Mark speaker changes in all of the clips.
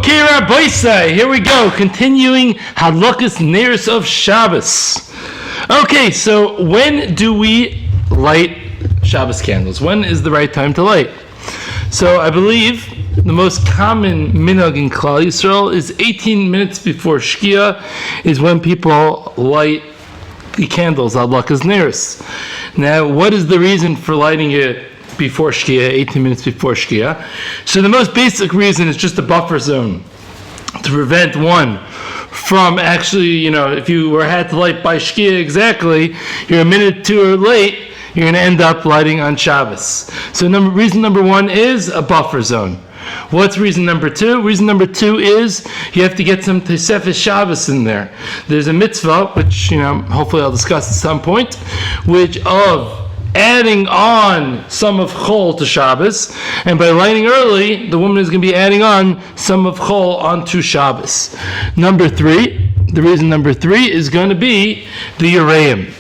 Speaker 1: Okay, Rabbi Say, here we go. Continuing Hadlakas neiros of Shabbos. Okay, so when do we light Shabbos candles? When is the right time to light? So I believe the most common minhag in Klal Yisrael is 18 minutes before Shkia is when people light the candles, Hadlakas neiros. Now, what is the reason for lighting it before Shkia, 18 minutes before Shkia? So the most basic reason is just a buffer zone to prevent one from actually, if you had to light by Shkia exactly, you're a minute too late, you're going to end up lighting on Shabbos. So reason number one is a buffer zone. What's reason number two? Reason number two is you have to get some Tosefes Shabbos in there. There's a mitzvah, which, hopefully I'll discuss at some point, which of adding on some of Chol to Shabbos, and by lighting early, the woman is going to be adding on some of Chol onto Shabbos. The reason number three is going to be the Yereim.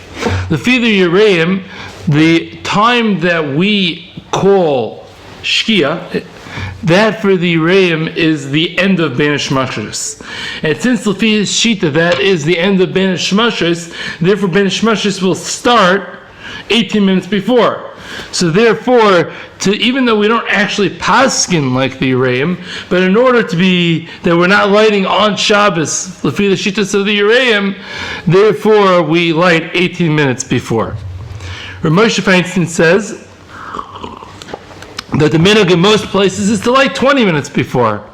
Speaker 1: The Yereim, the time that we call Shkia, that for the Yereim is the end of Ben Shmashos. And since Lefi Shita, that is the end of Ben Shmashos, therefore Ben Shmashos will start 18 minutes before. So therefore, even though we don't actually paskin like the Yereim, but in order to be that we're not lighting on Shabbos, the Shittas of the Yereim, therefore we light 18 minutes before. Rav Moshe Feinstein says that the minhag in most places is to light 20 minutes before.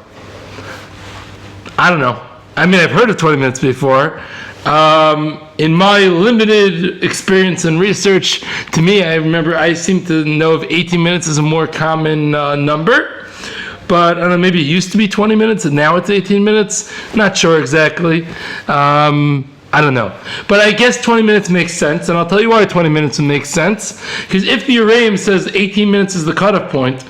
Speaker 1: I don't know. I've heard of 20 minutes before. In my limited experience and research, to me, I seem to know of 18 minutes as a more common number. But I don't know, maybe it used to be 20 minutes and now it's 18 minutes. Not sure exactly. I don't know. But I guess 20 minutes makes sense, and I'll tell you why 20 minutes would make sense. Because if the Yereim says 18 minutes is the cutoff point,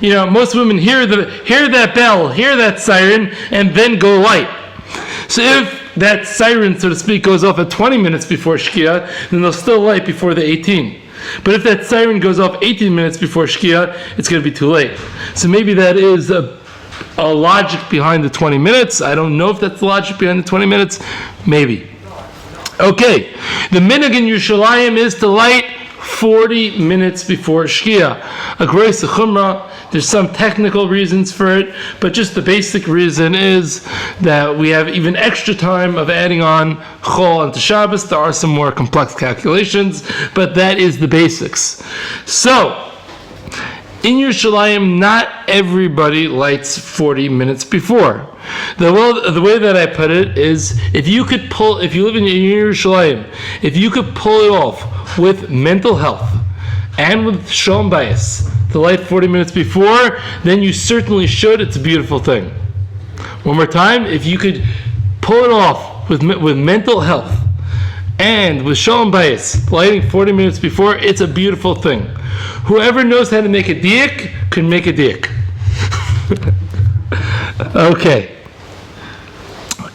Speaker 1: most women hear that bell, hear that siren, and then go light. So if that siren, so to speak, goes off at 20 minutes before Shkia, then they'll still light before the 18. But if that siren goes off 18 minutes before Shkia, it's going to be too late. So maybe that is a logic behind the 20 minutes. I don't know if that's the logic behind the 20 minutes. Maybe. Okay, the minhag in Yerushalayim is to light 40 minutes before Shkia. A gross chumrah. There's some technical reasons for it, but just the basic reason is that we have even extra time of adding on Chol onto Shabbos. There are some more complex calculations, but that is the basics. So, in Yerushalayim, not everybody lights 40 minutes before. The way that I put it is, if you live in Yerushalayim, if you could pull it off with mental health and with Shalom Bayis to light 40 minutes before, then you certainly should. It's a beautiful thing. One more time, if you could pull it off with mental health and with Shalom Bayis, lighting 40 minutes before, it's a beautiful thing. Whoever knows how to make a diak can make a diak. Okay.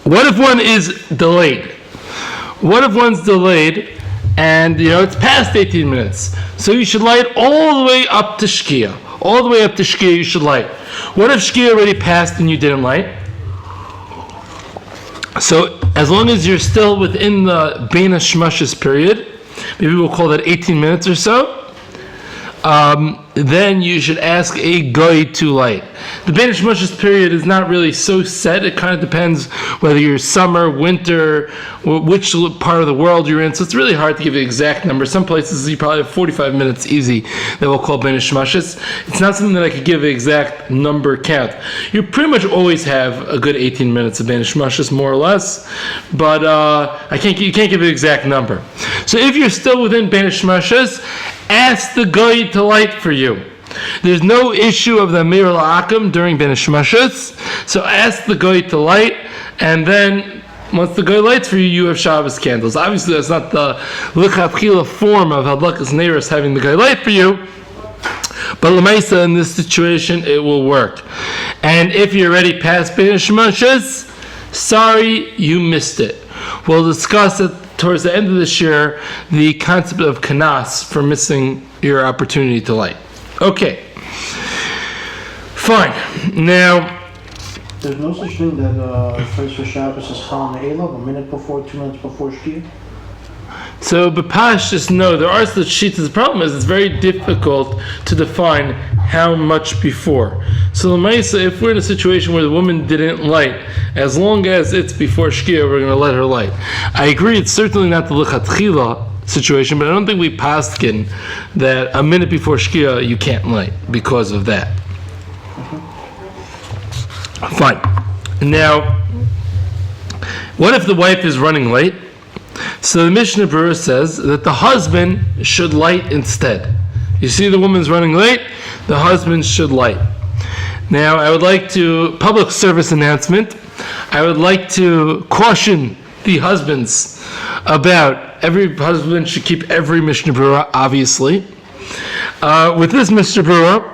Speaker 1: What if one is delayed? What if one's delayed and it's past 18 minutes? So you should light all the way up to Shkia. All the way up to Shkia you should light. What if Shkia already passed and you didn't light? So as long as you're still within the Beina Shmashis period, maybe we'll call that 18 minutes or so, then you should ask a goy to light. The Beina Shmashis period is not really so set. It kind of depends whether you're summer, winter, which part of the world you're in. So it's really hard to give an exact number. Some places you probably have 45 minutes easy that we'll call Beina Shmashis. It's not something that I could give an exact number count. You pretty much always have a good 18 minutes of Beina Shmashis, more or less. But you can't give an exact number. So if you're still within Beina Shmashis, ask the goy to light for you. There's no issue of the Mir La'akim during Beina Shmashis, so ask the goy to light, and then once the goy lights for you, you have Shabbos candles. Obviously, that's not the lichatchila form of Hadlakas neiros having the goy light for you, but l'maisa in this situation, it will work. And if you're already past Beina Shmashis, sorry, you missed it. We'll discuss it towards the end of this year, the concept of kanas for missing your opportunity to light. Okay, fine. Now,
Speaker 2: There's no such thing that place for Shabbos is Chal Ne'elav, a minute before, 2 minutes before Shkia?
Speaker 1: So, B'Pashtus, no, there are such sheets. The problem is it's very difficult to define how much before. So, L'maisa, if we're in a situation where the woman didn't light, as long as it's before Shkia, we're going to let her light. I agree, it's certainly not the L'chatchila situation, but I don't think we paskin that a minute before Shkia you can't light because of that. Fine. Now, what if the wife is running late? So the Mishnah Berurah says that the husband should light instead. You see the woman's running late, the husband should light. Now, I would like to, public service announcement, I would like to caution the husbands about every husband should keep every Mishnah Berurah, obviously. With this Mishnah Berurah,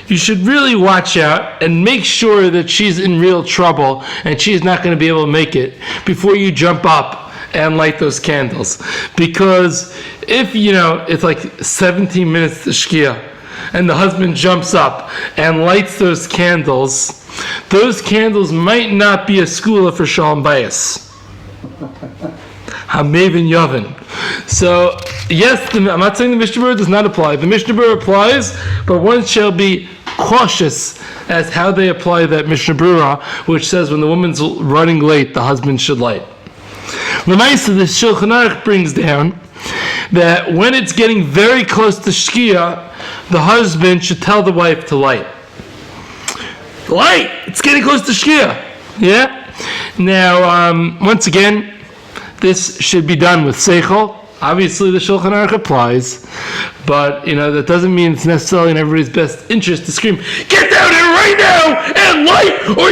Speaker 1: you should really watch out and make sure that she's in real trouble and she's not going to be able to make it before you jump up and light those candles. Because if, it's like 17 minutes to Shkia and the husband jumps up and lights those candles might not be a skula for Shalom Bayis. Hamevin Yavin. So, yes, I'm not saying the Mishnah Berurah does not apply. The Mishnah Berurah applies, but one shall be cautious as how they apply that Mishnah Berurah, which says when the woman's running late, the husband should light. L'maisa, the Shulchan Aruch brings down that when it's getting very close to Shkia, the husband should tell the wife to light. Light! It's getting close to Shkia. Yeah? Now, once again, this should be done with seichel. Obviously, the Shulchan Aruch applies, but that doesn't mean it's necessarily in everybody's best interest to scream, "Get down here right now and light!" Or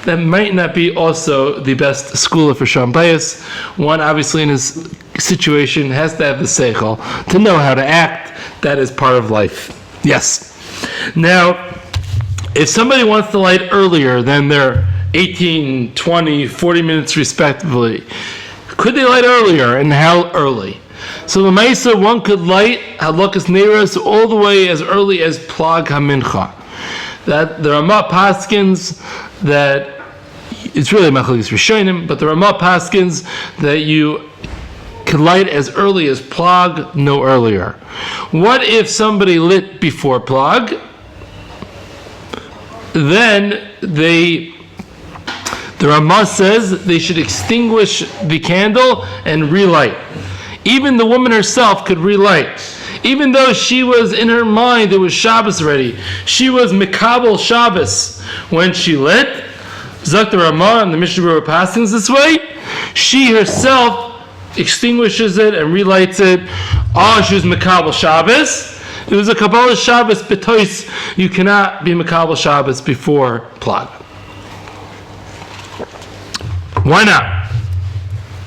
Speaker 1: that might not be also the best skula for Shalom Bayis. One, obviously, in his situation, has to have the seichel to know how to act. That is part of life. Yes. Now, if somebody wants to light earlier than their 18, 20, 40 minutes respectively, could they light earlier, and how early? So the Maisa, one could light Hadlakas neiros all the way as early as Plag HaMincha. That the Ramah paskins that it's really Machlokes Rishonim, but the Ramah paskins that you can light as early as Plag, no earlier. What if somebody lit before Plag? Then the Ramah says they should extinguish the candle and relight. Even the woman herself could relight. Even though she was in her mind, it was Shabbos already. She was Mikabel Shabbos when she lit. Zak the Ramah and the Mishnah Berurah passings this way. She herself extinguishes it and relights it. She was Mikabel Shabbos. It was a Kabbalah Shabbos betois. You cannot be Mikabel Shabbos before Plag. Why not?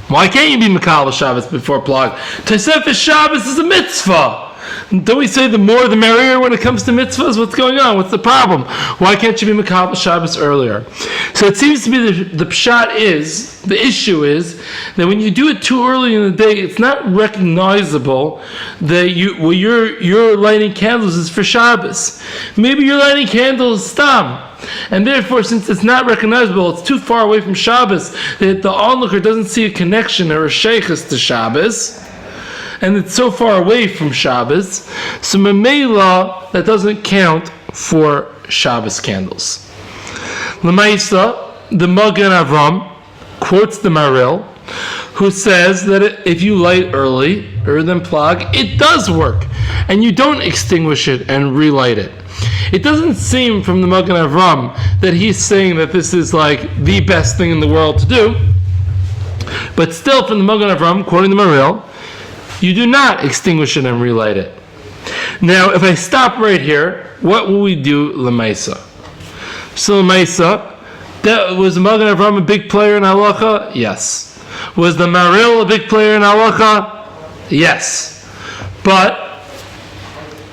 Speaker 1: Why can't you be Mikabel Shabbos before Plag? Tosefes Shabbos is a mitzvah. Don't we say the more the merrier when it comes to mitzvahs? What's going on? What's the problem? Why can't you be Mikabel Shabbos earlier? So it seems to me the pshat is, the issue is, that when you do it too early in the day, it's not recognizable that you're lighting candles is for Shabbos. Maybe you're lighting candles stam. And therefore, since it's not recognizable, it's too far away from Shabbos, that the onlooker doesn't see a connection or a sheikhus to Shabbos, and it's so far away from Shabbos, so Mamela, that doesn't count for Shabbos candles. L'maisa, the Magen Avram quotes the Maril, who says that if you light earlier than Plag, it does work, and you don't extinguish it and relight it. It doesn't seem from the Magen Avram that he's saying that this is like the best thing in the world to do, but still from the Magen Avram, quoting the Maril, you do not extinguish it and relight it. Now, if I stop right here, what will we do l'maisa? So l'maisa, was the Magen Avram a big player in halacha? Yes. Was the Maril a big player in halacha? Yes. But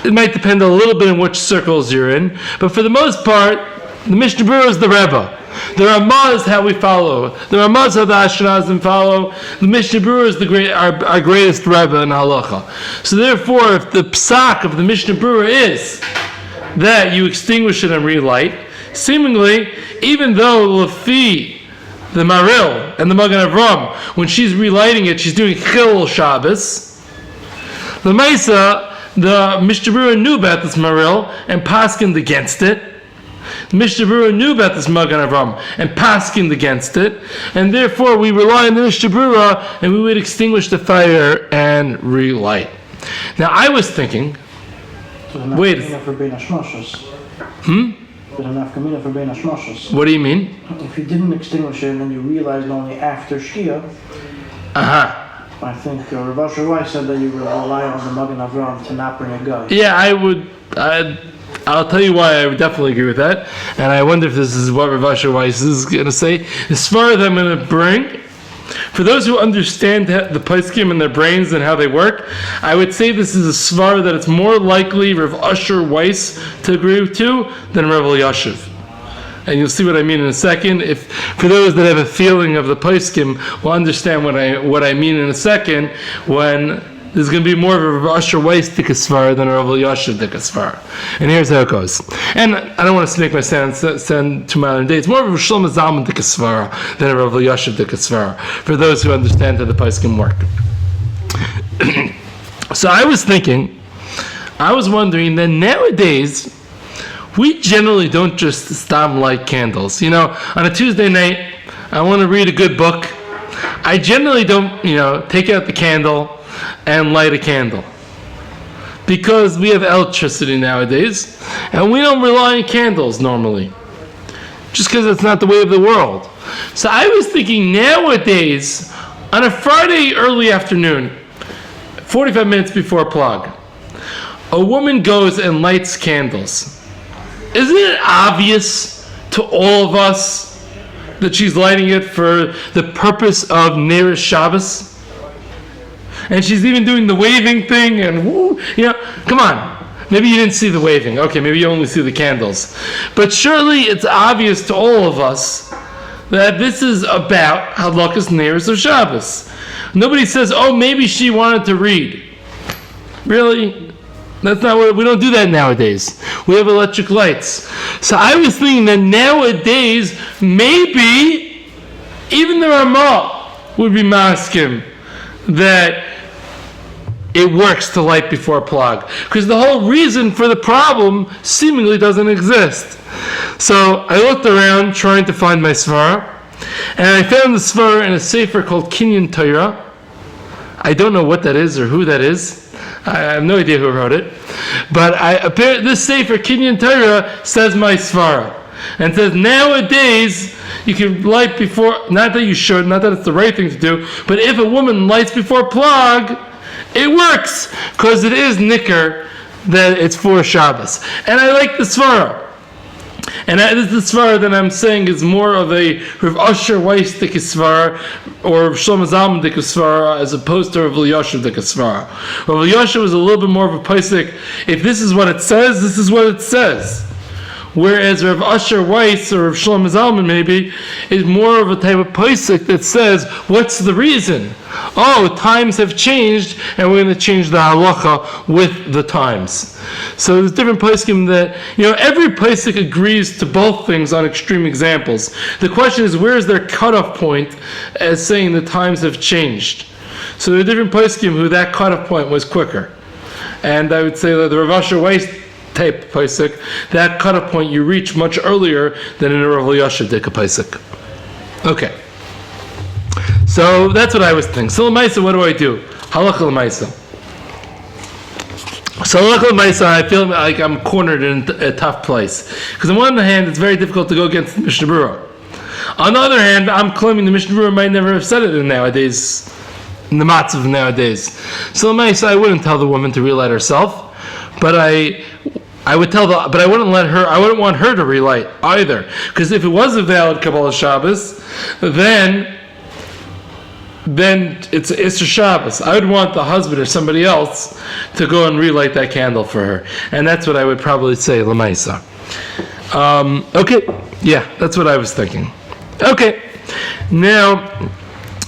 Speaker 1: it might depend a little bit on which circles you're in. But for the most part, the Mishnah Berurah is the Rebbe. The Ramah is how we follow. The Ramah is how the Ashkenazim follow. The Mishnah Berurah is our greatest Rebbe in halacha. So therefore, if the psak of the Mishnah Berurah is that you extinguish it and relight, seemingly, even though Lafi, the Maril, and the Magen Avram, when she's relighting it, she's doing Chil Shabbos. The Maisa, the Mishnah Berurah knew about this Maril and paskined against it. The Mishnah Berurah knew about this Magen Avram and paskined against it, and therefore we rely on the Mishnah Berurah and we would extinguish the fire and relight. Now I was thinking, wait. What do you mean?
Speaker 2: If you didn't extinguish it and then you realized only after Shkia, I think Rav Asher Weiss said that you would rely on the Magen Avram to not bring a guy.
Speaker 1: Yeah, I'll tell you why I would definitely agree with that. And I wonder if this is what Rav Asher Weiss is going to say. The svara that I'm going to bring, for those who understand the poskim in their brains and how they work, I would say this is a svara that it's more likely Rav Asher Weiss to agree to than Rav Elyashiv. And you'll see what I mean in a second. If for those that have a feeling of the poskim will understand what I mean in a second, when there's going to be more of a Rav Asher Weiss dikasvara than a Rav Elyashiv dikasvara. And here's how it goes. And I don't want to snake my stand too modern day. It's more of a Shlomo Zalman dikasvara than a Rav Elyashiv dikasvara, for those who understand how the poskim work. So I was wondering that nowadays, we generally don't just stop light candles. On a Tuesday night, I want to read a good book. I generally don't, take out the candle and light a candle. Because we have electricity nowadays, and we don't rely on candles normally. Just because it's not the way of the world. So I was thinking nowadays, on a Friday early afternoon, 45 minutes before plug, a woman goes and lights candles. Isn't it obvious to all of us that she's lighting it for the purpose of neiros Shabbos? And she's even doing the waving thing and woo, come on. Maybe you didn't see the waving. Okay, maybe you only see the candles. But surely it's obvious to all of us that this is about Hadlakas neiros of Shabbos. Nobody says, oh, maybe she wanted to read. Really? That's not what we don't do that nowadays. We have electric lights. So I was thinking that nowadays maybe even the Ramah would be maskim that it works to light before plug, because the whole reason for the problem seemingly doesn't exist. So I looked around trying to find my svara, and I found the svara in a sefer called Kinyan Torah. I don't know what that is or who that is. I have no idea who wrote it, but this sefer Kinyan Torah says my svara, and says nowadays you can light before. Not that you should, not that it's the right thing to do, but if a woman lights before plug, it works because it is nicker that it's for Shabbos, and I like the svara. And this is the svara that I'm saying is more of a Rav Asher Weiss svara or Shlomo Zalman svara as opposed to Rav Elyashiv svara. Rav Elyashiv was a little bit more of a paisik. If this is what it says, this is what it says. Whereas Rav Asher Weiss or Rav Shlomo Zalman maybe is more of a type of paisik that says, what's the reason? Oh, times have changed, and we're going to change the halacha with the times. So there's different paiskim that, every paisik agrees to both things on extreme examples. The question is, where is their cutoff point as saying the times have changed? So there are different paiskim who that cutoff point was quicker. And I would say that the Rav Asher Weiss type paisik, that cutoff point you reach much earlier than in a Rav Elyashiv paisik. Okay. So that's what I was thinking. So l'maisa, what do I do? Halacha l'maisa. So halacha l'maisa, I feel like I'm cornered in a tough place. Because on one hand, it's very difficult to go against the Mishnah Berurah. On the other hand, I'm claiming the Mishnah Berurah might never have said it in the matzav nowadays. So l'maisa, I wouldn't tell the woman to relight herself, but I would tell but I wouldn't want her to relight either. Because if it was a valid Kabbalah Shabbos, then it's a Shabbos. I would want the husband or somebody else to go and relight that candle for her. And that's what I would probably say, l'maisa. Okay, yeah, that's what I was thinking. Okay, now,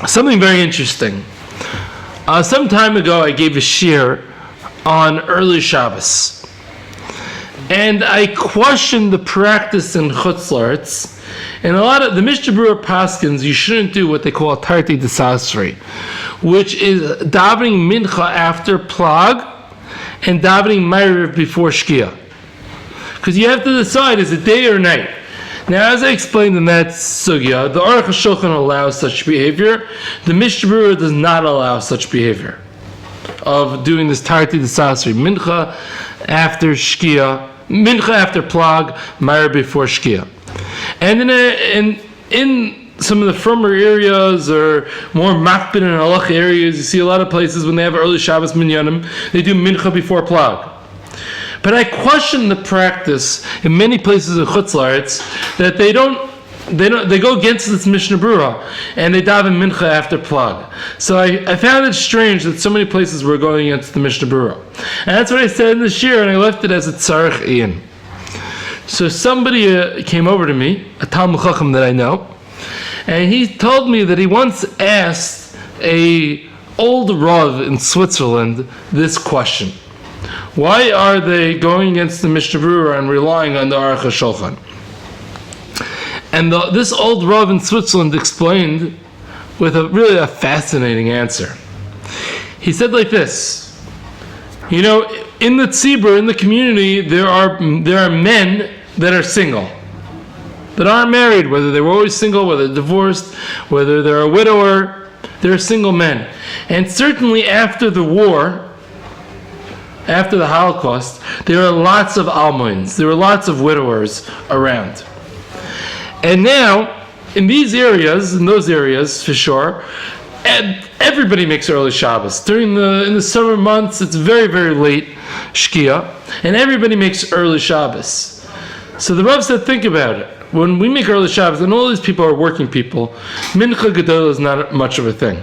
Speaker 1: something very interesting. Some time ago, I gave a shiur on early Shabbos. And I question the practice in Chutz La'aretz. And a lot of the Mishnah Berurah paskins, you shouldn't do what they call a tarti desasri, which is davening mincha after plag and davening ma'ariv before shkia. Because you have to decide, is it day or night? Now, as I explained in that sugya, the Aruch HaShulchan allows such behavior. The Mishnah Berurah does not allow such behavior of doing this tarti desasri, mincha after shkia, mincha after plag, ma'ariv before shkia. And in some of the firmer areas or more makbid and halach areas, you see a lot of places when they have early Shabbos minyanim, they do mincha before plag. But I question the practice in many places in Chutz La'aretz that they go against this Mishnah Berurah and they daven mincha after plag. So I found it strange that so many places were going against the Mishnah Berurah. And that's what I said in the shir, and I left it as a tzarech ian. So somebody came over to me, a Talmud Chacham that I know, and he told me that he once asked a old Rav in Switzerland this question: why are they going against the Mishnah Berurah and relying on the Aruch HaShulchan? And this old Rav in Switzerland explained with a fascinating answer. He said like this: in the tzibur, in the community, there are men that are single, that aren't married, whether they were always single, whether they're divorced, whether they're a widower, they're single men. And certainly after the war, after the Holocaust, there are lots of almoins, there were lots of widowers around. And now, in those areas for sure, everybody makes early Shabbos. In the summer months, it's very, very late Shkia, and everybody makes early Shabbos. So the Rav said, think about it. When we make early Shabbos, and all these people are working people, Mincha Gedolah is not much of a thing.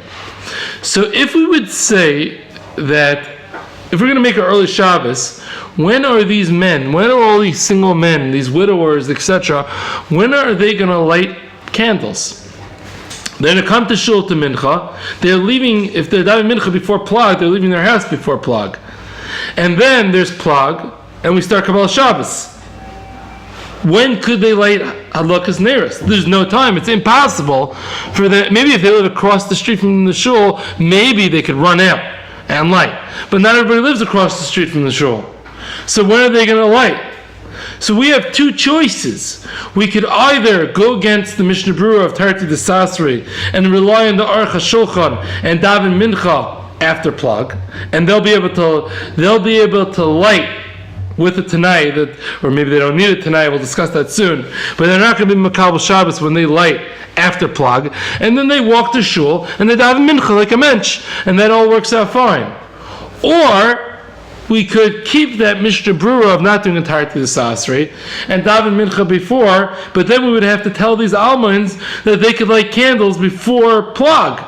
Speaker 1: So if we would say that, if we're going to make an early Shabbos, when are these men, when are all these single men, these widowers, etc., when are they going to light candles? They're going to come to shul to mincha. They're leaving, if they're davening mincha before plag, they're leaving their house before plag. And then there's plag, and we start Kabbalah Shabbos. When could they light Hadlakas neiros? There's no time. It's impossible for them. Maybe if they live across the street from the shul, maybe they could run out and light. But not everybody lives across the street from the shul. So when are they going to light? So we have two choices. We could either go against the Mishnah Berurah of Tarti Desasri and rely on the Aruch HaShulchan and daven mincha after plag, and they'll be able to light with it tonight, or maybe they don't need it tonight, we'll discuss that soon, but they're not going to be Makabel Shabbos when they light after plag, and then they walk to shul and they daven mincha like a mensch, and that all works out fine. Or we could keep that Mishnah Berurah of not doing entirely the Sasri and daven mincha before, but then we would have to tell these almonds that they could light candles before plag,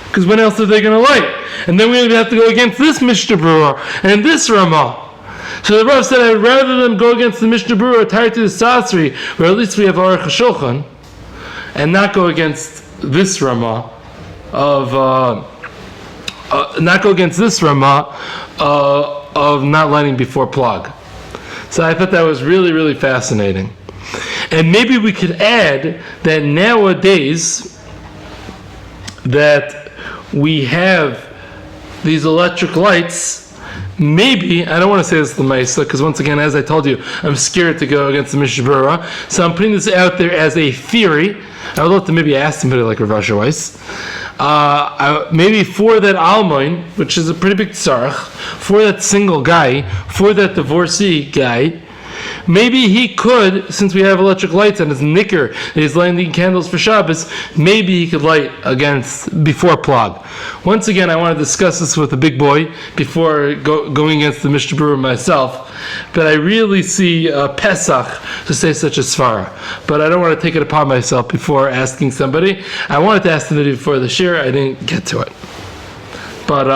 Speaker 1: because when else are they going to light? And then we would have to go against this Mishnah Berurah and this Ramah. So the Rav said, I'd rather them go against the Mishnah Berurah, Tarti Desasri, where at least we have Aruch HaShulchan, and not go against this Ramah of not lighting before plag. So I thought that was really, really fascinating. And maybe we could add that nowadays that we have these electric lights. Maybe, I don't want to say this to Maisa, because once again, as I told you, I'm scared to go against the Mishnah Berurah. So I'm putting this out there as a theory. I would love to maybe ask somebody like Rav Asher Weiss. Maybe for that almoin, which is a pretty big tzarech, for that single guy, for that divorcee guy, maybe he could, since we have electric lights and his nicker, he's lighting candles for Shabbos, maybe he could light before plag. Once again, I want to discuss this with a big boy before going against the Mishnah Berurah myself, but I really see Pesach to say such a svara. But I don't want to take it upon myself before asking somebody. I wanted to ask somebody before the shir, I didn't get to it. But,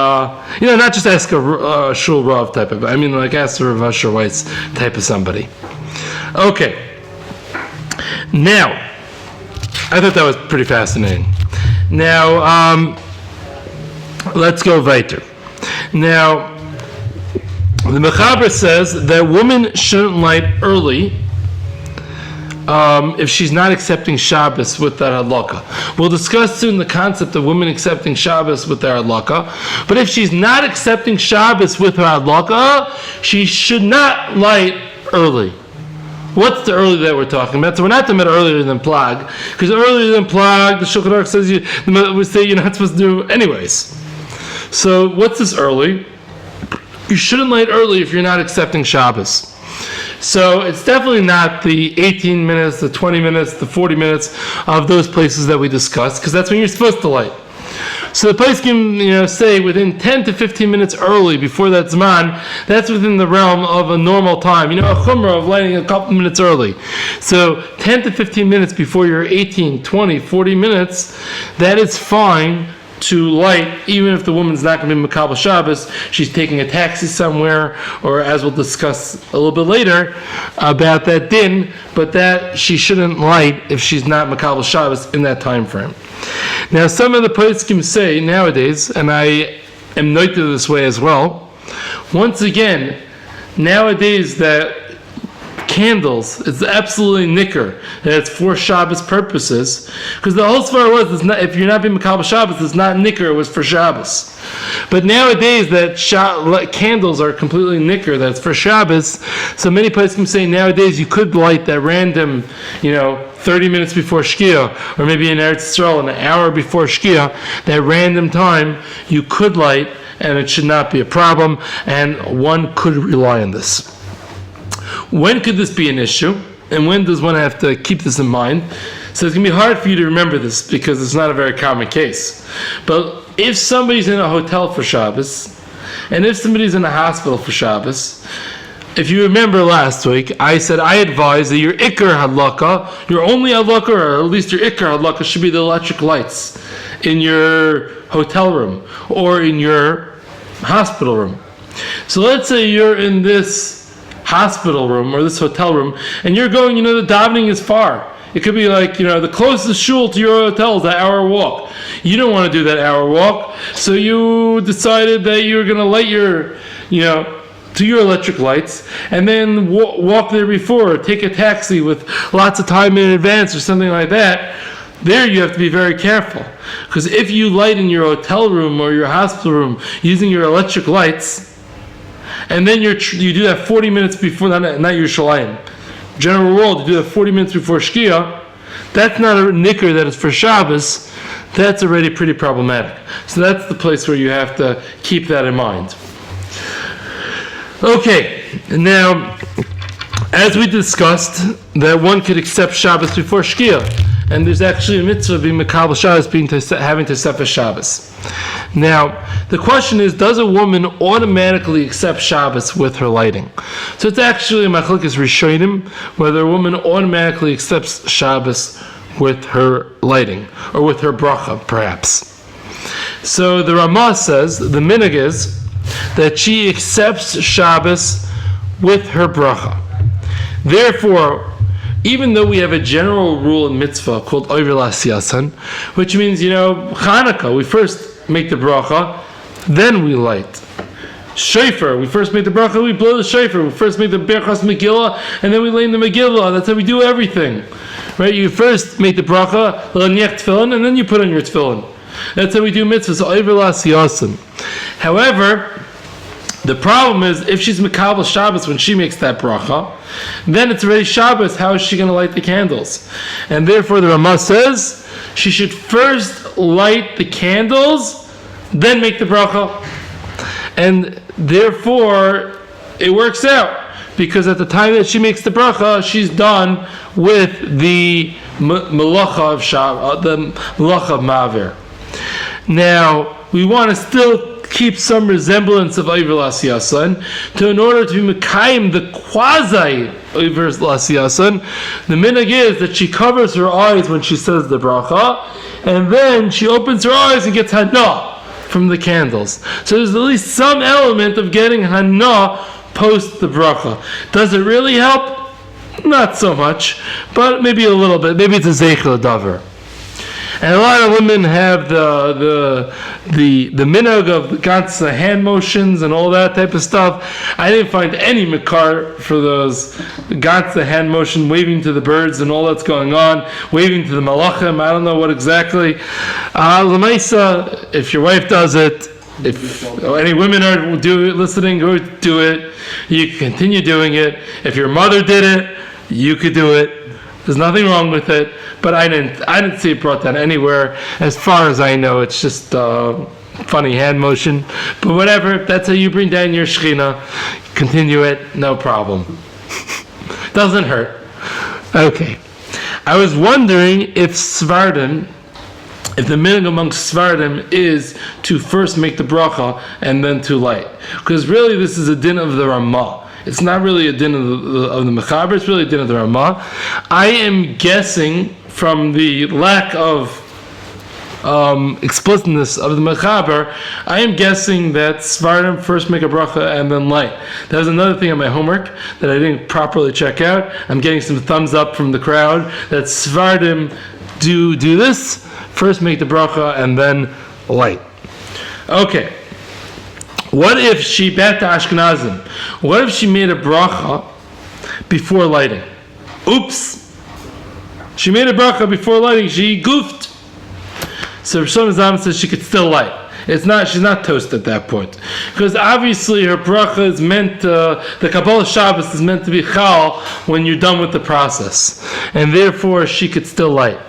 Speaker 1: not just ask a shul rav type of, like ask a Rav Asher Weiss type of somebody. Okay. Now, I thought that was pretty fascinating. Now, let's go weiter. Now, The Mechaber says that woman shouldn't light early if she's not accepting Shabbos with that hadlaka. We'll discuss soon the concept of women accepting Shabbos with their hadlaka. But if she's not accepting Shabbos with her hadlaka, she should not light early. What's the early that we're talking about? So we're not talking about earlier than plag, because earlier than plag, the Shulchan Aruch says we say you're not supposed to do anyways. So what's this early? You shouldn't light early if you're not accepting Shabbos. So it's definitely not the 18 minutes, the 20 minutes, the 40 minutes of those places that we discussed, because that's when you're supposed to light. So the place can, say within 10 to 15 minutes early before that Zman, that's within the realm of a normal time. A chumrah of lighting a couple minutes early. So 10 to 15 minutes before your 18, 20, 40 minutes, that is fine to light, even if the woman's not going to be Makabel Shabbos. She's taking a taxi somewhere, or as we'll discuss a little bit later about that din, but that she shouldn't light if she's not Makabel Shabbos in that time frame. Now, some of the poskim say nowadays, and I am noted this way as well, once again, nowadays that candles, it's absolutely nicker, and it's for Shabbos purposes, because the whole svara was, it's not, if you're not being Makabel Shabbos, it's not nicker, it was for Shabbos. But nowadays that candles are completely nicker, that's for Shabbos, so many poskim say nowadays you could light that random, 30 minutes before Shkia, or maybe in Eretz Yisrael, an hour before Shkia, that random time you could light, and it should not be a problem, and one could rely on this. When could this be an issue? And when does one have to keep this in mind? So it's going to be hard for you to remember this because it's not a very common case. But if somebody's in a hotel for Shabbos, and if somebody's in a hospital for Shabbos, if you remember last week, I said I advise that your Iker Hadlaka, your only Hadlaka, or at least your Iker Hadlaka, should be the electric lights in your hotel room or in your hospital room. So let's say you're in this hospital room or this hotel room, and you're going, the davening is far. It could be like, the closest shul to your hotel is an hour walk. You don't want to do that hour walk, so you decided that you were going to light your, to your electric lights, and then walk there before, or take a taxi with lots of time in advance or something like that. There you have to be very careful, because if you light in your hotel room or your hospital room using your electric lights, and then you do that 40 minutes before, not Yerushalayim, general world, you do that 40 minutes before Shkia, that's not a nicker that is for Shabbos, that's already pretty problematic. So that's the place where you have to keep that in mind. Okay, now, as we discussed, that one could accept Shabbos before Shkia, and there's actually a mitzvah being Makabel Shabbos, having to sefer Shabbos. Now, the question is, does a woman automatically accept Shabbos with her lighting? So it's actually a Hadlakas Rishonim, whether a woman automatically accepts Shabbos with her lighting, or with her bracha, perhaps. So the Ramah says, the minhag is that she accepts Shabbos with her bracha. Therefore, even though we have a general rule in mitzvah called Oiver L'Asiyasan, which means, Chanukah, we first make the bracha, then we light. Shofar, we first make the bracha, we blow the shofar. We first make the Berachas Megillah, and then we lay in the Megillah. That's how we do everything. Right? You first make the bracha, l'aniach tefillin, and then you put on your tefillin. That's how we do mitzvahs, Oiver L'Asiyasan. However, the problem is, if she's Makabel Shabbos when she makes that bracha, then it's already Shabbos. How is she going to light the candles? And therefore the Ramah says she should first light the candles, then make the bracha. And therefore it works out, because at the time that she makes the bracha, she's done with the melacha of Shabbos, the melacha of Ma'avir. Now, we want to still keep some resemblance of Oiver L'Asiyasan, in order to be Mekayim the quasi Oiver L'Asiyasan. The minhag is that she covers her eyes when she says the bracha, and then she opens her eyes and gets hana from the candles. So there's at least some element of getting hana post the bracha. Does it really help? Not so much, but maybe a little bit. Maybe it's a zeichel davar. And a lot of women have the minhag of the ganze hand motions and all that type of stuff. I didn't find any makar for those ganze hand motion, waving to the birds and all that's going on, waving to the malachim. I don't know what exactly. L'maisa, if your wife does it, if any women are listening, go do it. You can continue doing it. If your mother did it, you could do it. There's nothing wrong with it, but I didn't see it brought down anywhere. As far as I know, it's just funny hand motion. But whatever, if that's how you bring down your shechina, continue it, no problem. Doesn't hurt. Okay. I was wondering if the minhag amongst Svardim is to first make the bracha and then to light. Because really this is a din of the Ramah. It's not really a din of the Mechaber, it's really a din of the Ramah. I am guessing from the lack of explicitness of the Mechaber, I am guessing that Svardim first make a bracha and then light. That was another thing on my homework that I didn't properly check out. I'm getting some thumbs up from the crowd that Svardim do this. First make the bracha and then light. Okay. What if she back to Ashkenazim? What if she made a bracha before lighting? Oops. She made a bracha before lighting. She goofed. So Rishon Zalman says she could still light. She's not toast at that point. Because obviously her bracha is meant the Kabbalah Shabbos is meant to be chal when you're done with the process. And therefore she could still light.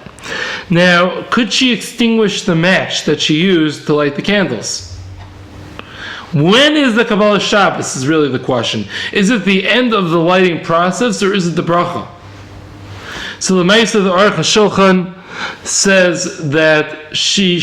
Speaker 1: Now, could she extinguish the match that she used to light the candles? When is the Kabbalah Shabbos is really the question. Is it the end of the lighting process or is it the bracha? So the Ma'aseh, the Aruch HaShulchan, says that she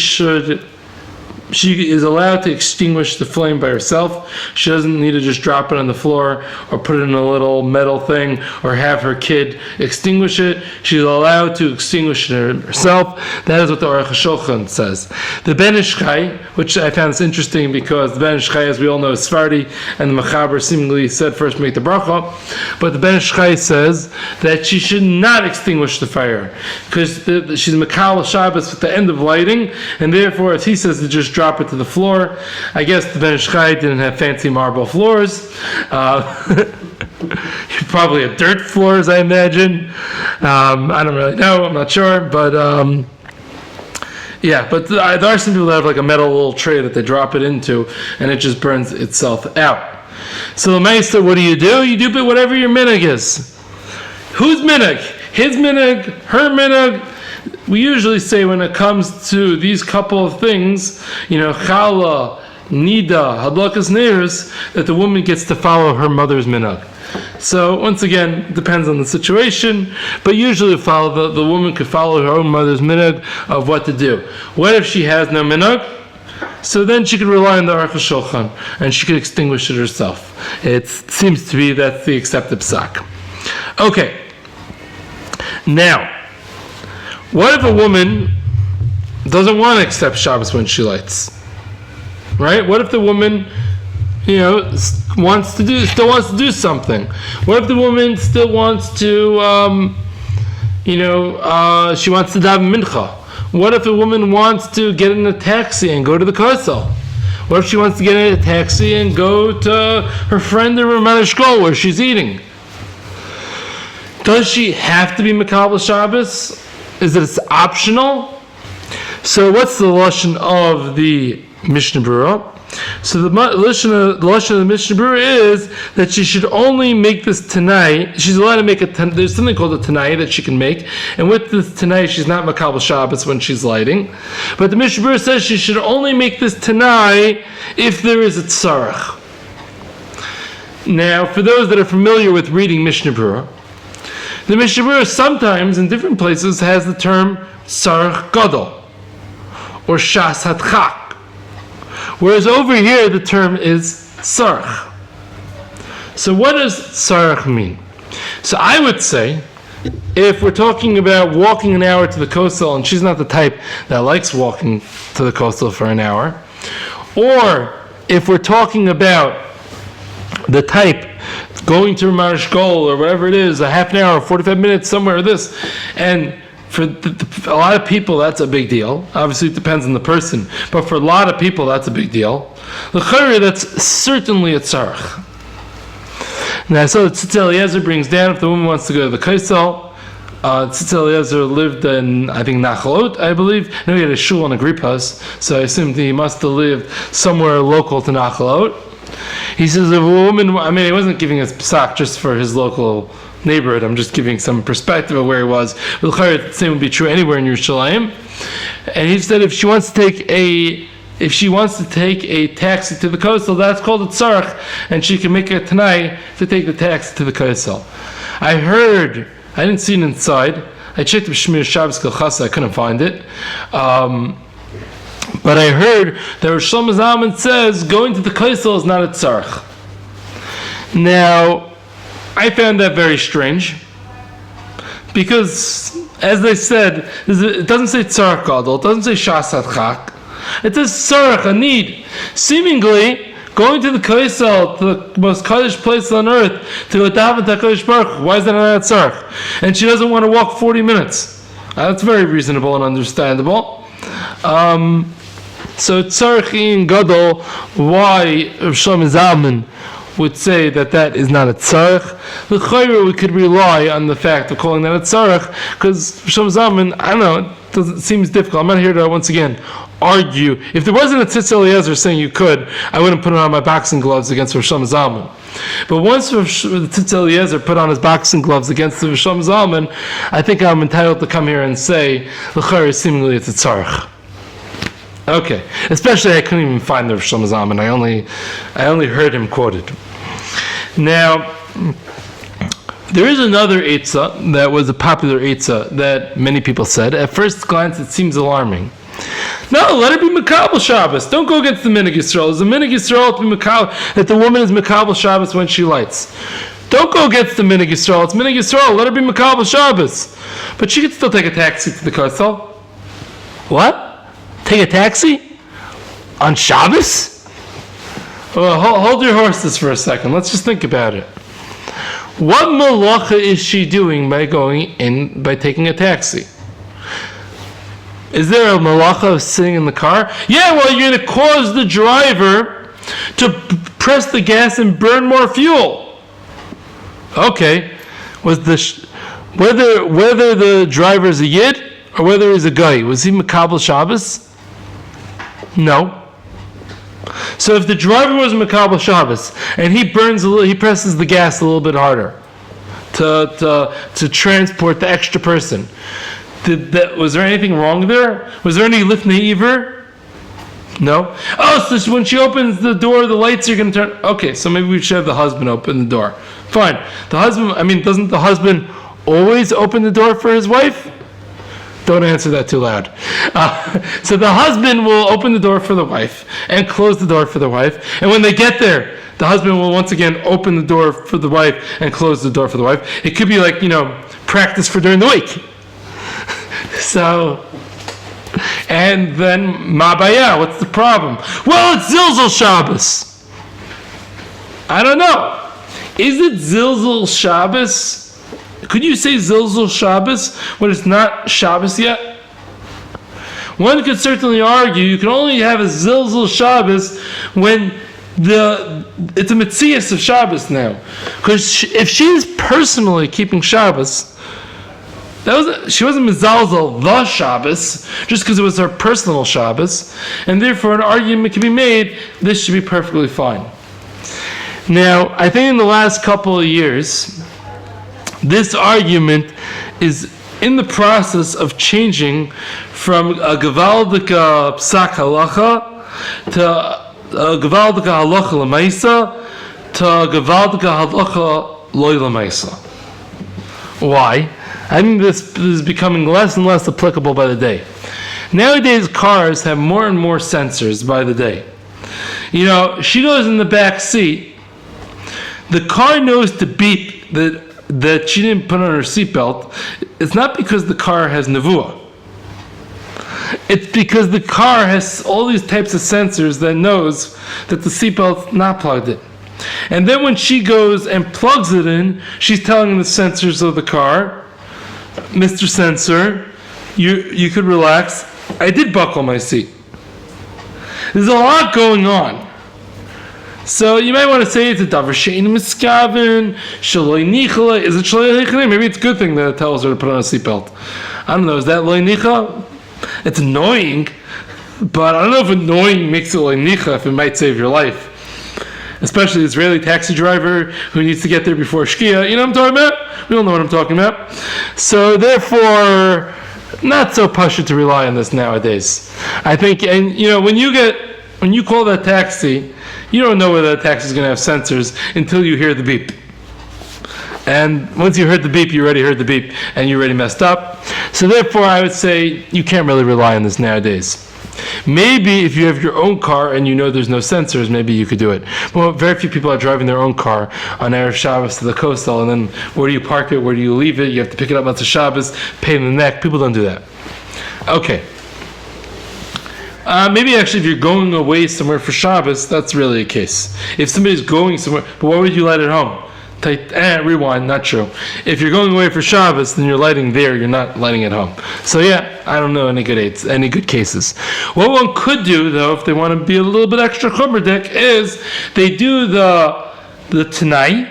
Speaker 1: is allowed to extinguish the flame by herself. She doesn't need to just drop it on the floor or put it in a little metal thing or have her kid extinguish it. She's allowed to extinguish it herself. That is what the Aruch HaShulchan says. The Ben Ish Chai, which I found is interesting because the Ben Ish Chai, as we all know, is Sephardi, and the Mechaber seemingly said first make the bracha. But the Ben Ish Chai says that she should not extinguish the fire because she's Mekal Shabbos at the end of lighting, and therefore, as he says, to just drop it to the floor. I guess the Ben Ish Chai didn't have fancy marble floors. Probably had dirt floors, I imagine. I don't really know. I'm not sure, but yeah. But there are some people that have like a metal little tray that they drop it into, and it just burns itself out. So the Meister, what do? You do it whatever your minhag is. Whose minhag? His minhag? Her minhag? We usually say when it comes to these couple of things, chala, nida, hadlakas, neiros, that the woman gets to follow her mother's minhag. So once again, it depends on the situation, but usually the woman could follow her own mother's minhag of what to do. What if she has no minhag? So then she could rely on the Aruch HaShulchan, and she could extinguish it herself. It seems to be that's the accepted psak. Okay. Now, what if a woman doesn't want to accept Shabbos when she lights? Right? What if the woman, still wants to do something? What if the woman still wants to, she wants to daven mincha? What if a woman wants to get in a taxi and go to the kosel? What if she wants to get in a taxi and go to her friend in Ramat Eshkol where she's eating? Does she have to be Mekabel Shabbos? Is it optional? So what's the lashon of the Mishnah Berurah? So the lashon of the Mishnah Berurah is that she should only make this tanai. She's allowed to make there's something called a tanai that she can make, and with this tanai she's not Mekabel Shabbos when she's lighting. But the Mishnah Berurah says she should only make this tanai if there is a tzarech. Now, for those that are familiar with reading Mishnah Berurah, the Mishnah Berurah sometimes in different places has the term Sarach Gadol or Shas Hatchak, whereas over here the term is Sarach. So what does Sarach mean? So I would say, if we're talking about walking an hour to the kosel, and she's not the type that likes walking to the kosel for an hour, or if we're talking about the type going to Ramat Eshkol or whatever it is, a half an hour, 45 minutes, somewhere this, and For a lot of people, that's a big deal. Obviously, it depends on the person, but for a lot of people, that's a big deal. L'chayre, that's certainly a tzarech. Now, so Tzitz Eliezer brings down if the woman wants to go to the Kaisel. Tzitz Eliezer lived in, I think, Nachalot, I believe. No, he had a shul and a gripas, so I assumed he must have lived somewhere local to Nachalot. He says if a woman, he wasn't giving us psak just for his local neighborhood. I'm just giving some perspective of where he was. But the same would be true anywhere in Yerushalayim. And he said if she wants to take a taxi to the coastal, that's called a tzarech, and she can make a tanai to take the taxi to the coastal. I didn't see it inside. I checked with Shmir Shabbos Kilchasa, I couldn't find it. But I heard that Rosh Shlomo Zalman says going to the coastal is not a tzarech. Now, I found that very strange, because, as they said, it doesn't say tzarech gadol, it doesn't say shasat chak. It says tzarech, a need. Seemingly, going to the Kaisel, to the most Kaddish place on earth, to daven to HaKadosh Baruch Hu, why is that not a tzarech? And she doesn't want to walk 40 minutes. That's very reasonable and understandable. So tzarech in gadol, why Rav Shlomo Zalman would say that is not a tzarech. L'chayra, we could rely on the fact of calling that a tzarech, because Rav Shlomo Zalman, I don't know, it seems difficult. I'm not here to, once again, argue. If there wasn't a Tzitz Eliezer saying you could, I wouldn't put on my boxing gloves against Rav Shlomo Zalman. But once the Tzitz Eliezer put on his boxing gloves against the Rav Shlomo Zalman, I think I'm entitled to come here and say, l'chayra, seemingly it's a tzarech. Okay, especially I couldn't even find the Rav Shlomo Zalman. I only heard him quoted. Now, there is another eitzah that was a popular eitzah that many people said. At first glance, it seems alarming. No, let it be Makabel Shabbos. Don't go against the Minig Yisrael. It's the Minig Yisrael to be Makabel, that the woman is Makabel Shabbos when she lights. Don't go against the Minig Yisrael. It's Minig Yisrael. Let her be Makabel Shabbos. But she could still take a taxi to the Kotel. What? Take a taxi? On Shabbos? Well, hold your horses for a second. Let's just think about it. What malacha is she doing by taking a taxi? Is there a malacha of sitting in the car? Yeah, well, you're going to cause the driver to press the gas and burn more fuel. Okay. Whether the driver is a yid or whether he's a guy, was he Makabel Shabbos? No. So if the driver was Makabel Shabbos and he presses the gas a little bit harder to transport the extra person, was there anything wrong there? Was there any lifnei iver? No. Oh, so when she opens the door, the lights are going to turn. Okay, so maybe we should have the husband open the door. Fine. Doesn't the husband always open the door for his wife? Don't answer that too loud. So the husband will open the door for the wife and close the door for the wife. And when they get there, the husband will once again open the door for the wife and close the door for the wife. It could be like, practice for during the week. So, and then, Mabaya, what's the problem? Well, it's Zilzal Shabbos. I don't know. Is it Zilzal Shabbos? Could you say Zilzal Shabbos when it's not Shabbos yet? One could certainly argue you can only have a Zilzal Shabbos when it's a Metzias of Shabbos now. Because if she's personally keeping Shabbos, she wasn't Mizalzal the Shabbos, just because it was her personal Shabbos, and therefore an argument can be made, this should be perfectly fine. Now, I think in the last couple of years, this argument is in the process of changing from a Gevaldika Psak Halacha to a Gevaldika Halacha L'maisa to a Gevaldika Halacha Loy L'maisa. Why? I think this is becoming less and less applicable by the day. Nowadays, cars have more and more sensors by the day. She goes in the back seat, the car knows to beep that she didn't put on her seatbelt. It's not because the car has nevuah. It's because the car has all these types of sensors that knows that the seatbelt's not plugged in. And then when she goes and plugs it in, she's telling the sensors of the car, Mr. Sensor, you could relax. I did buckle my seat. There's a lot going on. So you might want to say it's a davar she'ein miskaven, shaloi nichala. Is it shaloi nichala? Maybe it's a good thing that it tells her to put on a seatbelt. I don't know. Is that loi nicha? It's annoying, but I don't know if annoying makes it loi nicha, if it might save your life. Especially the Israeli taxi driver who needs to get there before Shkia. You know what I'm talking about? We all know what I'm talking about. So therefore, not so pashut to rely on this nowadays. I think, and when you call that taxi, you don't know whether that taxi is going to have sensors until you hear the beep. And once you heard the beep, you already heard the beep, and you already messed up. So therefore, I would say you can't really rely on this nowadays. Maybe if you have your own car and you know there's no sensors, maybe you could do it. Well, very few people are driving their own car on Erev Shabbos to the coastal, and then where do you park it, where do you leave it, you have to pick it up on Shabbos, pain in the neck. People don't do that. Okay. Maybe actually if you're going away somewhere for Shabbos, that's really a case. If somebody's going somewhere, but why would you light at home? Rewind, not true. If you're going away for Shabbos, then you're lighting there, you're not lighting at home. So yeah, I don't know any good cases. What one could do, though, if they want to be a little bit extra chumradik, is they do the Tanai,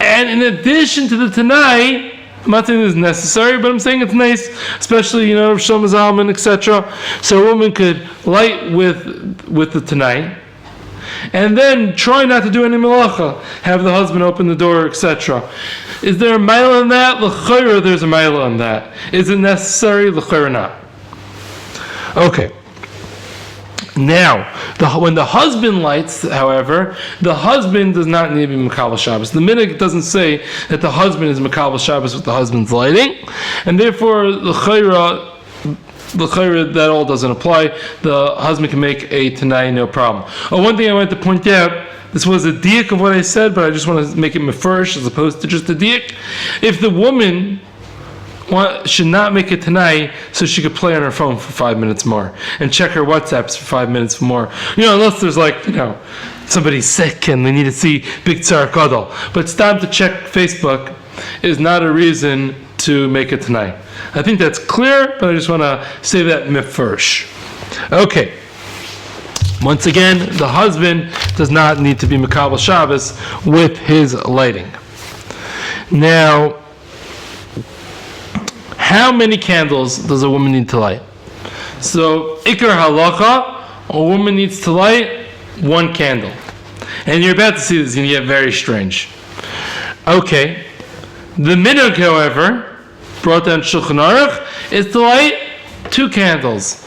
Speaker 1: and in addition to the Tanai, I'm not saying this is necessary, but I'm saying it's nice, especially, Shlomo Zalman, etc. So a woman could light with the Tanai, and then try not to do any malacha. Have the husband open the door, etc. Is there a mila on that? L'chayra, there's a mila on that. Is it necessary? L'chayra, not. Okay. Now, when the husband lights, however, the husband does not need to be Makabel Shabbos. The minhag doesn't say that the husband is Makabel Shabbos with the husband's lighting, and therefore, l'chayra, that all doesn't apply. The husband can make a Tanai, no problem. One thing I wanted to point out, this was a diak of what I said, but I just want to make it mefurish as opposed to just a diak. If the woman should not make a Tanai so she could play on her phone for 5 minutes more and check her WhatsApps for 5 minutes more, unless there's somebody's sick and they need to see Big Tsar Gadol. But stam to check Facebook is not a reason to make a Tanai. I think that's clear, but I just want to say that mefurish. Okay. Once again, the husband does not need to be Makabel Shabbos with his lighting. Now, how many candles does a woman need to light? So, Ikar Halacha, a woman needs to light 1 candle. And you're about to see this, it's going to get very strange. Okay. The minhag, however, brought down Shulchan Aruch, is to light 2 candles.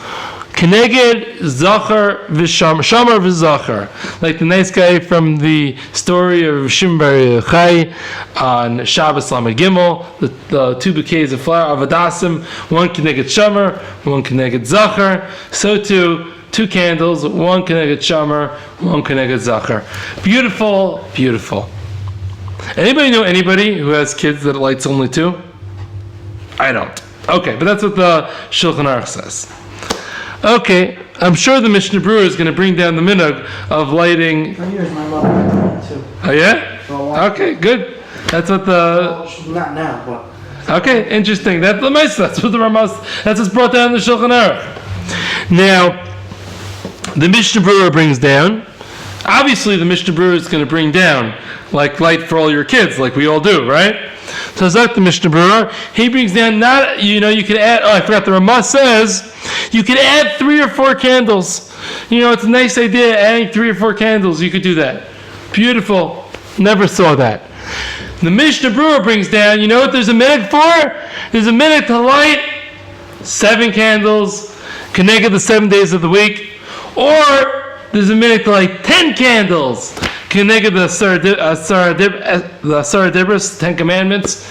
Speaker 1: Keneged Zachar V'Shamar, Shamar V'Zachar. Like the nice guy from the story of Shimon Bar Yochai on Shabbos Lamed Gimel, the 2 bouquets of flower, Avadasim, 1 Keneged Shamar, 1 Keneged Zachar. So too, 2 candles, 1 Keneged Shamar, 1 Keneged Zachar. Beautiful, beautiful. Anybody know anybody who has kids that lights only 2? I don't. Okay, but that's what the Shulchan Aruch says. Okay, I'm sure the Mishnah Berurah is going to bring down the minhag of lighting.
Speaker 2: For years, my mother had that too.
Speaker 1: Oh yeah? Okay, good. That's what the.
Speaker 2: Well, not now, but.
Speaker 1: Okay, interesting. That's what the Ramas. That's what's brought down in the Shulchan Aruch. Now, the Mishnah Berurah brings down. Obviously, the Mishnah Berurah is going to bring down like light for all your kids, like we all do, right? So Zak the Mishnah Berurah, he brings down you could add, I forgot, the Ramah says, you could add 3 or 4 candles. It's a nice idea, adding 3 or 4 candles, you could do that. Beautiful. Never saw that. The Mishnah Berurah brings down, you know what there's a minhag for? There's a minhag to light 7 candles, connected the 7 days of the week, or there's a minhag to light 10 candles, connected the Asar Dibros, 10 Commandments.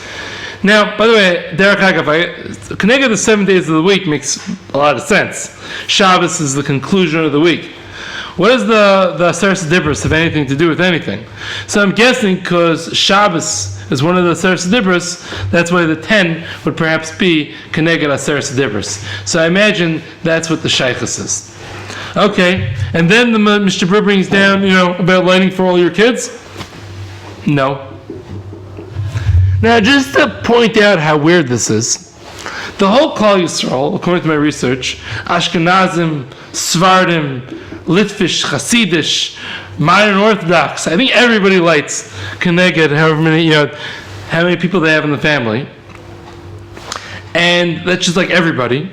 Speaker 1: Now, by the way, Derek Hagav, connected the 7 days of the week makes a lot of sense. Shabbos is the conclusion of the week. What does the Asar Dibros have anything to do with anything? So I'm guessing because Shabbos is one of the Asar Dibros, that's why the 10 would perhaps be connected Asar Dibros. So I imagine that's what the Shaykhus is. Okay, and then the Mishnah Berurah brings down, about lighting for all your kids? No. Now, just to point out how weird this is, The whole Klal Yisrael, according to my research, Ashkenazim, Svardim, Litvish, Hasidish, Modern Orthodox, I think everybody lights Keneged, how many people they have in the family. And that's just like everybody.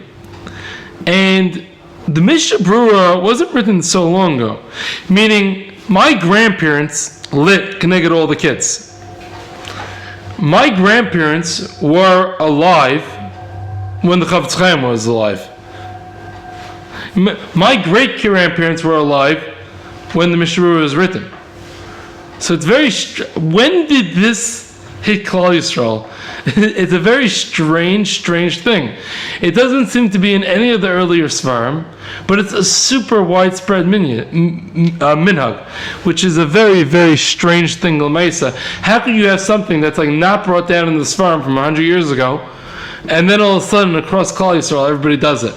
Speaker 1: And the Mishnah Berurah wasn't written so long ago. Meaning, my grandparents lit Keneged all the kids. My grandparents were alive when the Chafetz Chaim was alive. My great-grandparents were alive when the Mishnah Berurah was written. So it's very... when did this hit Klal Yisrael? It's a very strange thing. It doesn't seem to be in any of the earlier Svarim, but it's a super widespread minhag, which is a very strange thing, l'maisa. How can you have something that's like not brought down in the Svarim from 100 years ago, and then all of a sudden across Klal Yisrael everybody does it?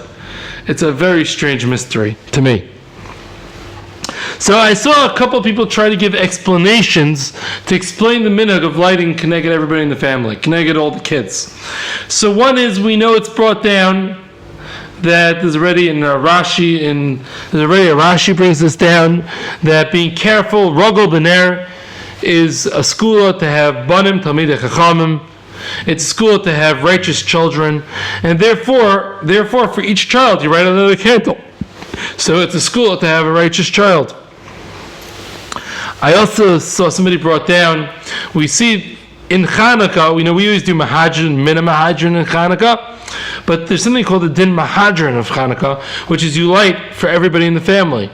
Speaker 1: It's a very strange mystery to me. So I saw a couple of people try to give explanations to explain the minhag of lighting Keneged everybody in the family, Keneged all the kids. So one is, we know it's brought down that there's already a Rashi brings this down, that being careful, Rogel Bener, is a school to have Banim, Talmidei Chachamim. It's a school to have righteous children, and therefore for each child you write another candle. So it's a school to have a righteous child. I also saw somebody brought down, we see in Chanukah, we always do Mahadran, Mina Mahadran in Chanukah, but there's something called the Din Mahadran of Chanukah, which is you light for everybody in the family.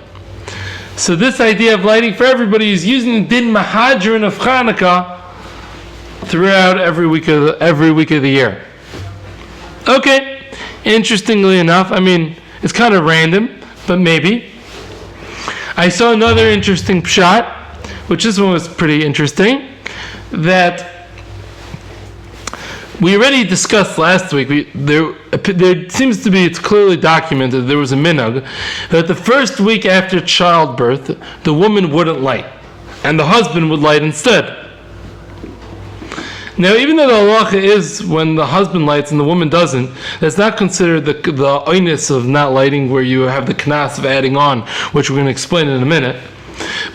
Speaker 1: So this idea of lighting for everybody is using the Din Mahadran of Chanukah throughout every week of the year. Okay, interestingly enough, it's kind of random, but maybe. I saw another interesting pshat, which this one was pretty interesting, that we already discussed last week. There seems to be, it's clearly documented, there was a minhag that the first week after childbirth, the woman wouldn't light, and the husband would light instead. Now, even though the halacha is when the husband lights and the woman doesn't, that's not considered the oinus of not lighting, where you have the knas of adding on, which we're going to explain in a minute.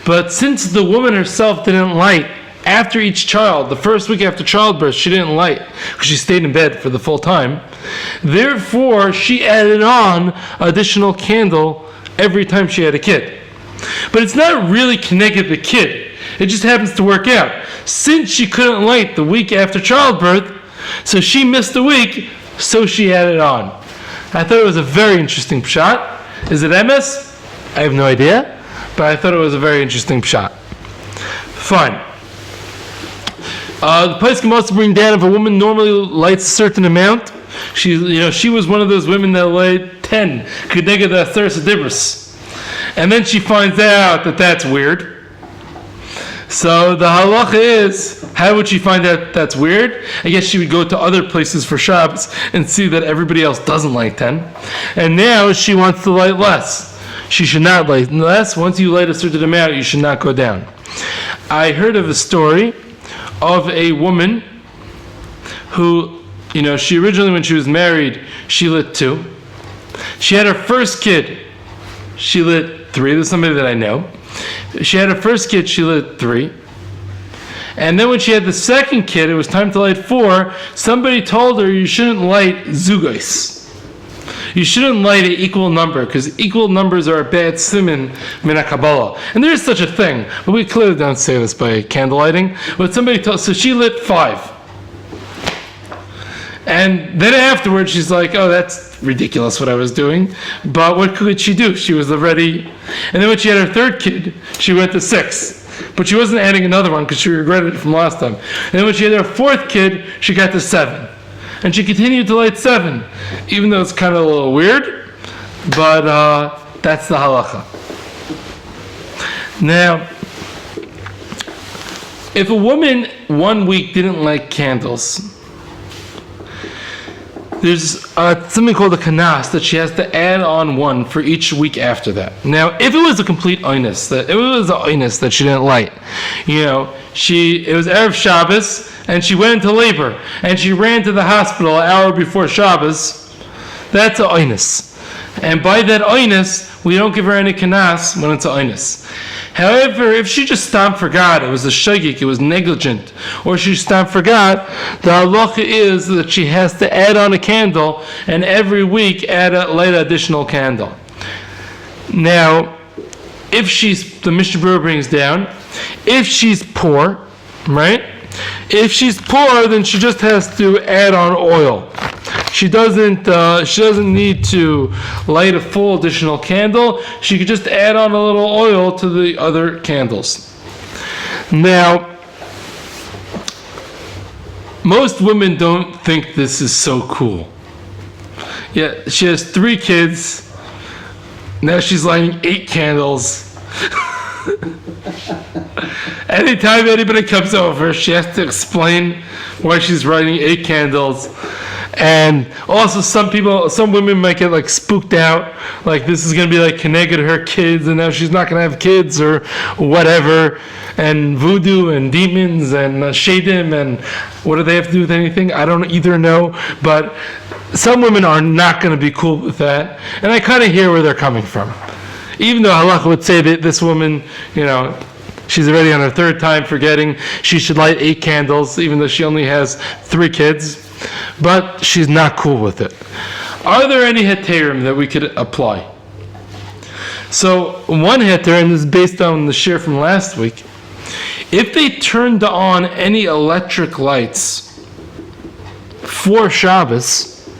Speaker 1: But since the woman herself didn't light after each child, the first week after childbirth, she didn't light because she stayed in bed for the full time. Therefore, she added on additional candle every time she had a kid. But it's not really connected to the kid. It just happens to work out. Since she couldn't light the week after childbirth, so she missed a week, so she added on. I thought it was a very interesting pshat. Is it emes? I have no idea, but I thought it was a very interesting pshat. Fine. The place can also bring down if a woman normally lights a certain amount. She was one of those women that light 10 Keneged Aseres Dibros, and then she finds out that that's weird. So the halacha is, how would she find out that's weird? I guess she would go to other places for Shabbos and see that everybody else doesn't light 10. And now she wants to light less. She should not light less. Once you light a certain amount, you should not go down. I heard of a story of a woman who, she originally, when she was married, she lit 2. She had her first kid, she lit 3. There's somebody that I know. She had her first kid, she lit 3. And then when she had the second kid, it was time to light 4. Somebody told her you shouldn't light zugos. You shouldn't light an equal number, because equal numbers are a bad siman min HaKabbalah. And there is such a thing, but we clearly don't say this by candlelighting. But somebody told, so she lit 5. And then afterwards, she's like, oh, that's ridiculous what I was doing. But what could she do? She was already... And then when she had her third kid, she went to 6. But she wasn't adding another one because she regretted it from last time. And then when she had her fourth kid, she got to 7. And she continued to light 7, even though it's kind of a little weird. But that's the halacha. Now, if a woman 1 week didn't light candles... there's something called a kanas that she has to add on one for each week after that. Now, if it was a complete oinus, that she didn't light, it was Erev Shabbos, and she went into labor, and she ran to the hospital an hour before Shabbos, that's a oinus. And by that oinus, we don't give her any kanas when it's a oinus. However, if she just forgot, it was a shagik, it was negligent, or she forgot, the halacha is that she has to add on a candle, and every week light an additional candle. Now, the Mishnah Berurah brings down, if she's poor, right? If she's poor, then she just has to add on oil. She doesn't need to light a full additional candle. She could just add on a little oil to the other candles. Now, most women don't think this is so cool. Yeah, she has 3 kids. Now she's lighting 8 candles. Anytime anybody comes over, she has to explain why she's lighting 8 candles. And also some women might get spooked out, this is going to be connected to her kids, and now she's not going to have kids or whatever, and voodoo and demons and shadim, and what do they have to do with anything? I don't either know, but some women are not going to be cool with that, and I kind of hear where they're coming from. Even though halakha would say that this woman, she's already on her 3rd time forgetting, she should light 8 candles, even though she only has 3 kids. But she's not cool with it. Are there any heterim that we could apply? So one heter, and this is based on the share from last week, if they turned on any electric lights for Shabbos,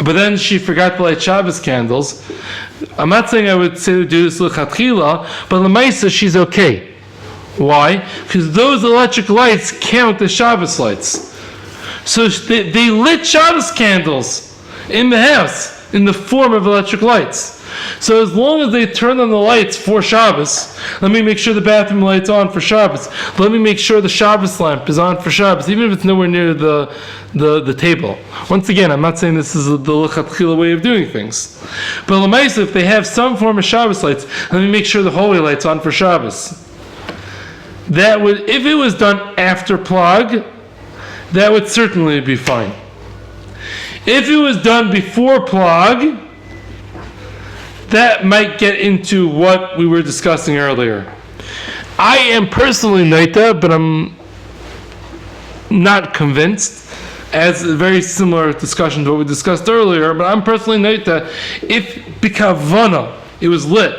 Speaker 1: but then she forgot to light Shabbos candles, I'm not saying I would say to do this l'chatchila, but l'maisa she's okay. Why? Because those electric lights count as Shabbos lights. So they lit Shabbos candles in the house in the form of electric lights. So as long as they turn on the lights for Shabbos, let me make sure the bathroom light's on for Shabbos. Let me make sure the Shabbos lamp is on for Shabbos, even if it's nowhere near the table. Once again, I'm not saying this is the lechatchila way of doing things. But l'maisa, if they have some form of Shabbos lights, let me make sure the holy light's on for Shabbos. That would, if it was done after plag, that would certainly be fine. If it was done before plag, that might get into what we were discussing earlier. I am personally naita, but I'm not convinced, as a very similar discussion to what we discussed earlier, but I'm personally naita, if bikavana, it was lit,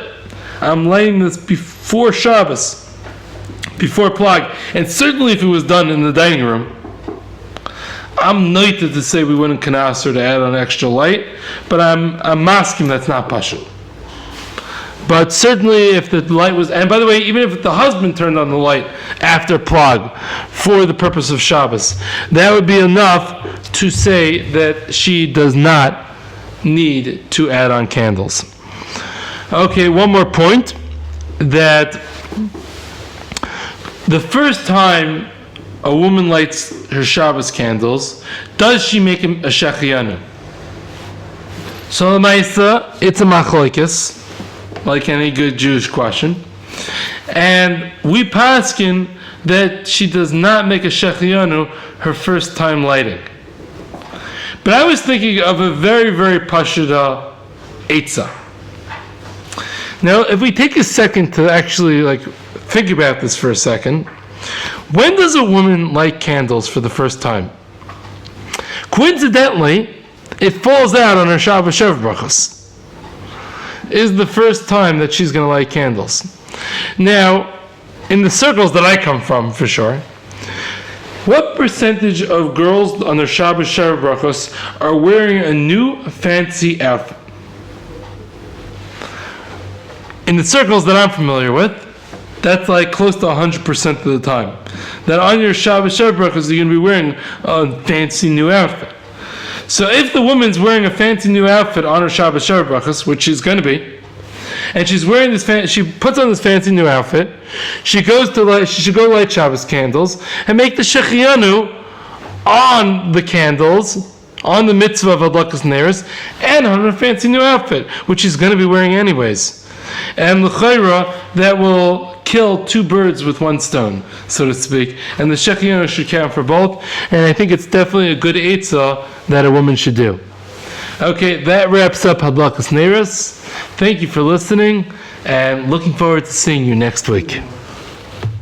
Speaker 1: I'm lighting this before Shabbos, before plag, and certainly if it was done in the dining room, I'm noted to say we wouldn't kanas her to add on extra light, but I'm masking that's not pashut. But certainly if the light was, and by the way, even if the husband turned on the light after plag for the purpose of Shabbos, that would be enough to say that she does not need to add on candles. Okay, one more point, that the first time a woman lights her Shabbos candles, does she make a shechiyanu? So l'maisa, it's a machlokes, like any good Jewish question. And we paskin that she does not make a shechiyanu her first time lighting. But I was thinking of a very, very pashut eitzah. Now, if we take a second to actually think about this for a second, when does a woman light candles for the first time? Coincidentally, it falls out on her Shabbos Sheva Brachos. Is the first time that she's going to light candles. Now, in the circles that I come from, for sure, what percentage of girls on their Shabbos Sheva Brachos are wearing a new fancy outfit? In the circles that I'm familiar with, that's close to 100% of the time. That on your Shabbos Sheva Brachos, you're going to be wearing a fancy new outfit. So if the woman's wearing a fancy new outfit on her Shabbos Sheva Brachos, which she's going to be, and she's wearing this, she puts on this fancy new outfit, she should go light Shabbos candles and make the shechiyanu on the candles on the mitzvah of Hadlakas neiros and on her fancy new outfit, which she's going to be wearing anyways. And l'chayra, that will kill two birds with one stone, so to speak. And the shechianu should count for both. And I think it's definitely a good eitzah that a woman should do. Okay, that wraps up Hadlakas neiros. Thank you for listening, and looking forward to seeing you next week.